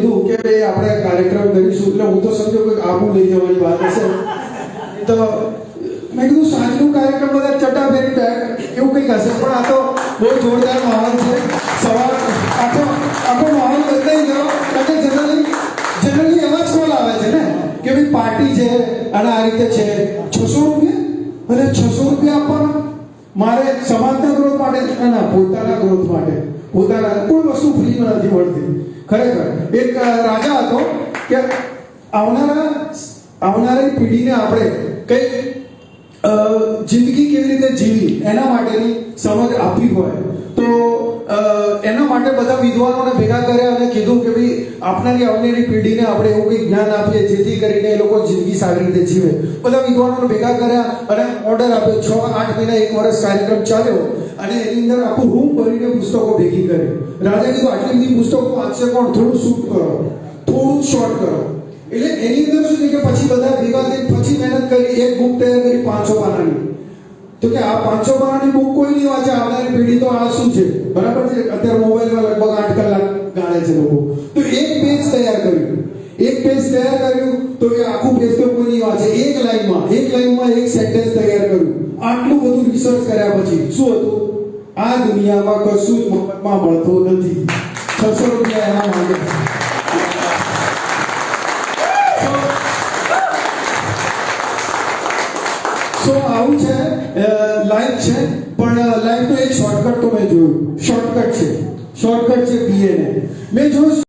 કીધું કે ભાઈ આપણે કાર્યક્રમ કરીશું, એટલે હું તો સમજો કે આબુ લઈ જવાની વાત હશે. તો મેં કીધું સાંજનું કાર્યક્રમ બધા ચટાભેરી એવું કંઈક હશે, પણ આ તો બહુ જોરદાર માહોલ છે. સવાર આખો માહોલ બદલાઈ ગયો. કારણ કે જનરલી એવા જ કોલ આવે છે ને કે ભાઈ પાર્ટી છે અને આ રીતે છે. 600 રૂપિયા અને 600 રૂપિયા આપવાના મારે સમાજના ગ્રોથ માટે, ના પોતાના ગ્રોથ માટે. પોતાના કોઈ વસ્તુ ફ્રીમાં નથી મળતી. ખરેખર એક રાજા હતો કે આવનારી પેઢીને આપણે કઈ જિંદગી કેવી રીતે જીવી એના માટેની સમજ આપવી હોય તો એના માટે બધા વિદ્વાનોને ભેગા કર્યા અને કીધું કે ભાઈ આવનારી પેઢીને આપણે એવું કંઈક જ્ઞાન આપીએ જેથી કરીને એ લોકો જિંદગી સારી રીતે જીવે. બધા વિદ્વાનોને ભેગા કર્યા અને ઓર્ડર આપ્યો. 6-8 મહિના 1 વર્ષ કાર્યક્રમ ચાલ્યો અને એની અંદર આખું રૂમ ભરીને પુસ્તકો ભેગી કરી. રાજા કીધું આટલી બધી પુસ્તકો વાંચશે કોણ, થોડું શૂટ કરો, થોડું શોર્ટ કરો. એટલે એની અંદર શું છે કે પછી બધા ભેગા થઈ પછી મહેનત કરી, એક બુક તૈયાર કરી 500 પાનાની. તો કે આ 500 પાનાની બુક કોઈ નહીં વાંચે, આવનારી પેઢી તો આ શું છે, બરાબર છે. અત્યારે મોબાઈલમાં લગભગ 8 કલાક ગાળે છે લોકો. તો એક પેજ તૈયાર કર્યું તો એ આખું પેજ તો કોઈ નહીં વાંચે. એક લાઈનમાં એક સેન્ટેન્સ તૈયાર કર્યું. આટલું બધું રિસર્ચ કર્યા પછી શું હતું, આ દુનિયામાં કશું જ મફતમાં મળતું નથી. 600 રૂપિયા એના માંગે. સો આવું છે લાઈફ છે. પણ લાઈફનો એક શોર્ટકટ તો મેં જોયું. શોર્ટકટ છે BA ને મેં જોયું.